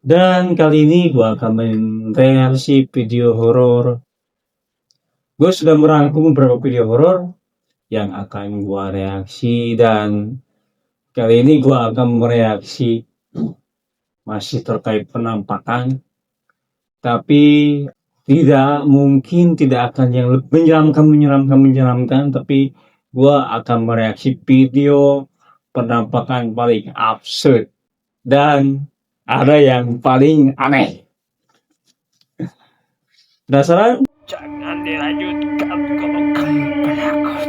Dan kali ini gue akan mereaksi video horor. Gue sudah merangkum beberapa video horor yang akan gue reaksi, dan kali ini gue akan mereaksi masih terkait penampakan, tapi tidak akan yang menyeramkan, tapi gue akan mereaksi video penampakan paling absurd dan ada yang paling aneh. Penasaran? Jangan dilanjutkan kalau kamu penakut.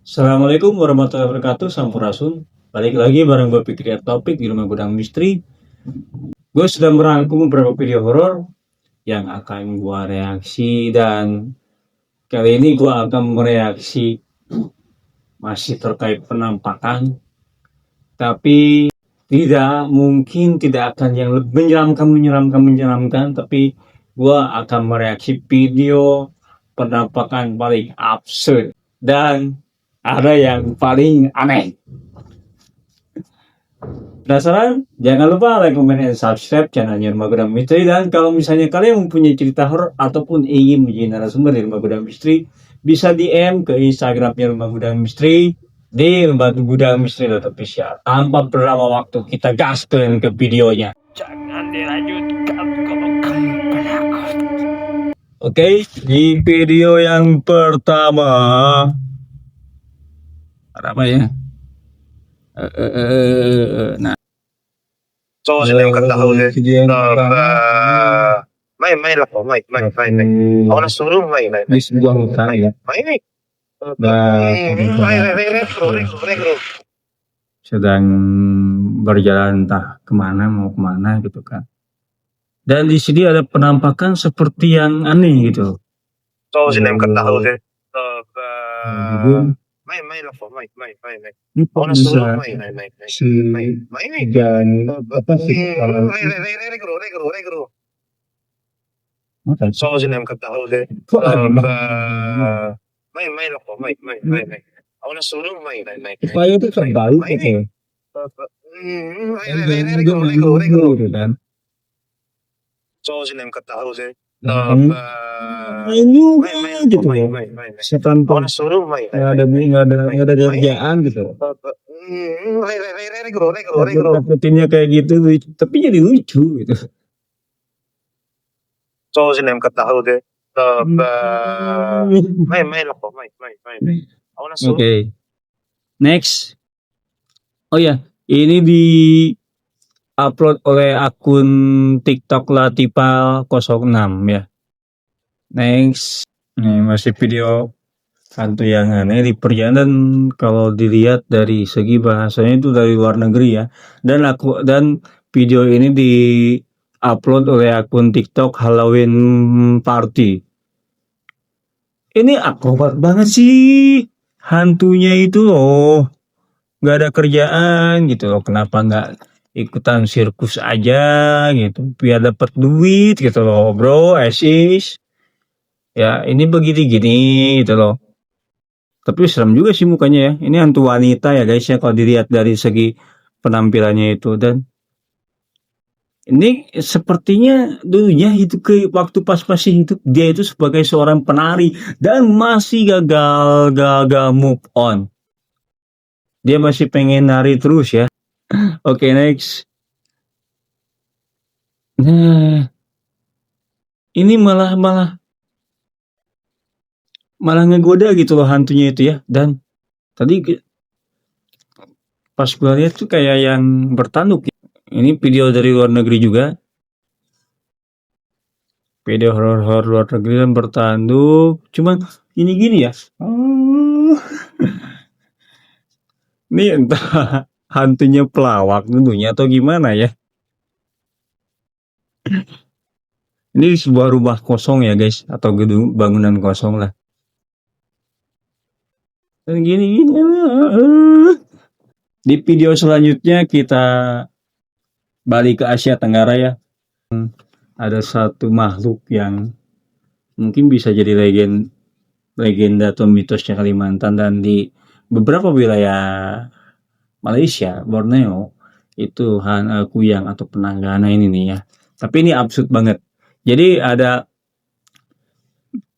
Assalamualaikum warahmatullahi wabarakatuh, Sampurasun. Balik lagi bareng gue Fikri Topik di Rumah Gudang Misteri. Gue sudah merangkum beberapa video horor yang akan gue reaksi, dan kali ini gue akan mereaksi masih terkait penampakan, tapi tidak akan yang menyeramkan, tapi gue akan mereaksi video penampakan paling absurd dan ada yang paling aneh. Penasaran? Jangan lupa like, comment, dan subscribe channelnya Rumah Gudang Misteri. Dan kalau misalnya kalian mempunyai cerita horor ataupun ingin menjadi narasumber di Rumah Gudang Misteri, bisa DM ke Instagramnya Rumah Gudang Misteri di Rumah Gudang Misteri Official. Tanpa berlama waktu, kita gaskan ke videonya. Jangan dilanjutkan kalau kamu penakut. Oke, di video yang pertama ada apa ya? Nah, So sila yung katahol may lako, may. Ako na surong, may. di sebuah hutan ya. May. Regro. Sedang berjalan entah mau kemana gitu kan. Dan di sini ada penampakan seperti yang aneh gitu. So sila yung katahol may lako, may. Ini Ako kok na bisa surong, may. si May. dan apa sih kalau Regro. apa sih? So sila yung katahol Kok aneh may lako, may. Ako na surong, may. Upaya itu terbalik gitu. Regro. Gitu kan. So sila yung katahol Ini gitu loh. may. Setan Ako na surong, may. nggak ada kerjaan gitu. Regro. Dapetinnya kayak gitu, tapi jadi lucu gitu. So sila yung katahol may lako, may. Ako na surong. Oke. Next. Oh ya, ini di upload oleh akun TikTok Latifa06 ya. Next. Ini masih video hantu yang aneh di perjalanan. Kalau dilihat dari segi bahasanya itu dari luar negeri ya. Dan video ini di upload oleh akun TikTok Halloween Party. Ini akrobat banget sih hantunya itu loh. Nggak ada kerjaan gitu loh. Kenapa nggak ikutan sirkus aja gitu, biar dapat duit gitu loh bro, asis. Ya ini begini-gini gitu loh. Tapi serem juga sih mukanya ya. Ini hantu wanita ya guys ya, kalau dilihat dari segi penampilannya itu. Dan ini sepertinya dulunya itu waktu pas masih hidup dia itu sebagai seorang penari dan masih gagal move on. Dia masih pengen nari terus ya. Oke, next. Nah, ini malah ngegoda gitu loh hantunya itu ya. Dan tadi pas gue lihat tuh kayak yang bertanduk. Ini video dari luar negeri juga. Video horor luar negeri dan bertanduk. Cuman gini ya. Oh. Ini entah hantunya pelawak dulunya atau gimana ya. Ini sebuah rumah kosong ya guys, atau gedung bangunan kosong lah. Dan gini. Di video selanjutnya kita balik ke Asia Tenggara ya. Ada satu makhluk yang mungkin bisa jadi legenda atau mitosnya Kalimantan dan di beberapa wilayah Malaysia, Borneo itu kuyang atau penanggana ini nih ya. Tapi ini absurd banget. Jadi ada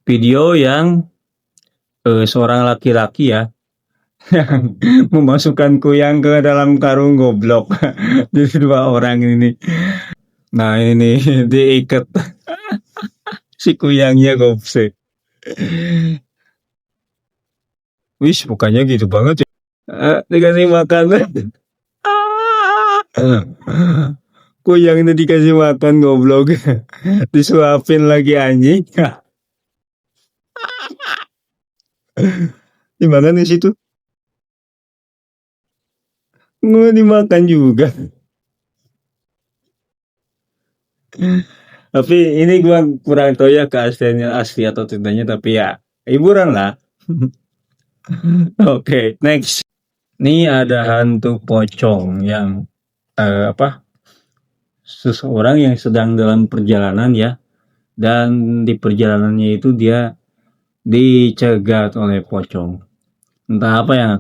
video yang seorang laki-laki ya yang memasukkan kuyang ke dalam karung goblok. Jadi dua orang ini. Nah ini nih diikat si kuyangnya gopse. Wis mukanya gitu banget ya. Dikasih makan. Kuyang ini dikasih makan goblok. Disuapin lagi anjing. Dimakan di situ. Nggak dimakan juga. Tapi ini gua kurang tahu ya keasliannya asli atau tidaknya, tapi ya hiburan lah. Oke, next. Ini ada hantu pocong yang seseorang yang sedang dalam perjalanan ya, dan di perjalanannya itu dia dicegat oleh pocong. Entah apa yang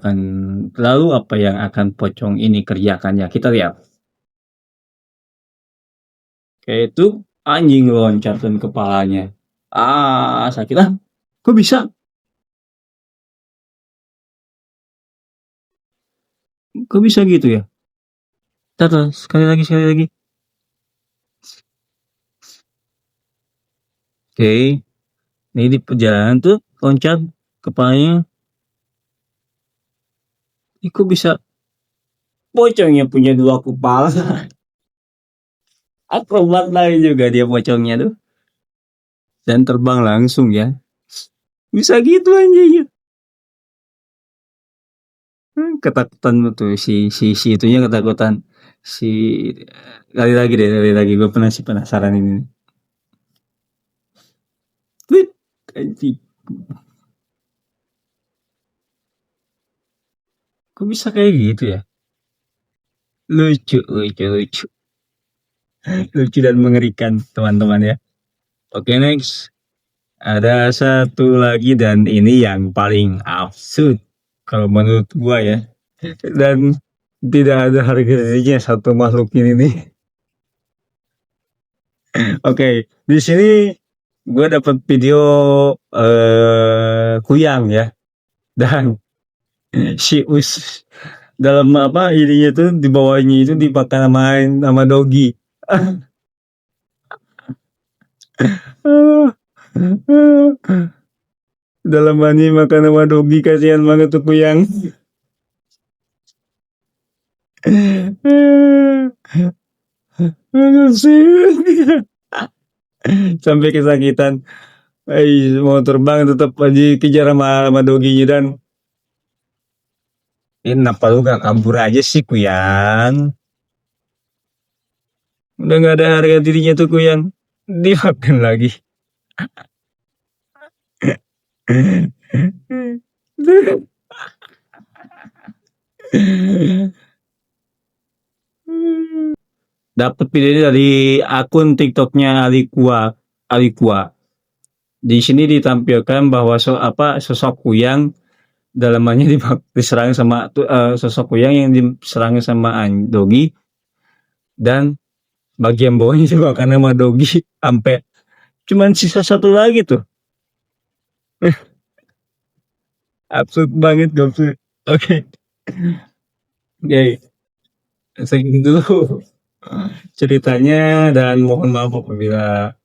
akan pocong ini kerjakan ya, kita lihat. Kayak itu anjing loncatan kepalanya. Sakit ah. Kok bisa? Kok bisa gitu ya? Tata, sekali lagi. Oke. Ini di perjalanan tuh loncat kepalanya. Kok bisa? Pocongnya punya dua kepala. Akrobat lagi juga dia pocongnya tuh. Dan terbang langsung ya. Bisa gitu anjingnya. Ketakutan tuh si itunya ketakutan. Kali lagi gue penasaran ini. Tweet anjing. Kok bisa kayak gitu ya? Lucu. Lucu dan mengerikan teman-teman ya. Oke, next. Ada satu lagi dan ini yang paling absurd kalau menurut gua ya. Dan tidak ada harga dirinya satu makhluk ini nih. Oke, di sini gua dapat video kuyang ya. Dan si dalam ininya tuh di bawahnya itu dipakai sama dogi. Dalam mani makan sama dogi, kasihan banget tuh kuyang. Sampai kesakitan. Mau terbang tetap aja kejar sama doginya dan kenapa lu gak kabur aja sih kuyang? Udah gak ada harga dirinya tuh kuyang. Dimakan lagi. Dapat video ini dari akun TikToknya Alikua. Di sini ditampilkan bahwa sosok kuyang dalamannya diserang sama sosok kuyang yang diserang sama dogi dan bagian bawahnya juga karena sama dogi sampai cuman sisa satu lagi tuh. Absurd banget gak. Oke. Segitu dulu ceritanya dan mohon maaf apabila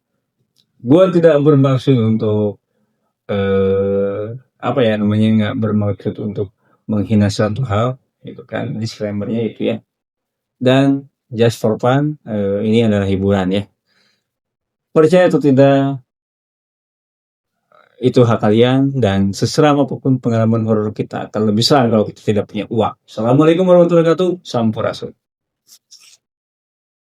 gue tidak bermaksud untuk nggak bermaksud untuk menghina suatu hal, itu kan disclaimernya itu ya. Dan just for fun, ini adalah hiburan ya. Percaya atau tidak, itu hak kalian, dan seseram apapun pengalaman horor kita akan lebih seram kalau kita tidak punya uang. Assalamualaikum warahmatullahi wabarakatuh. Sampurasun.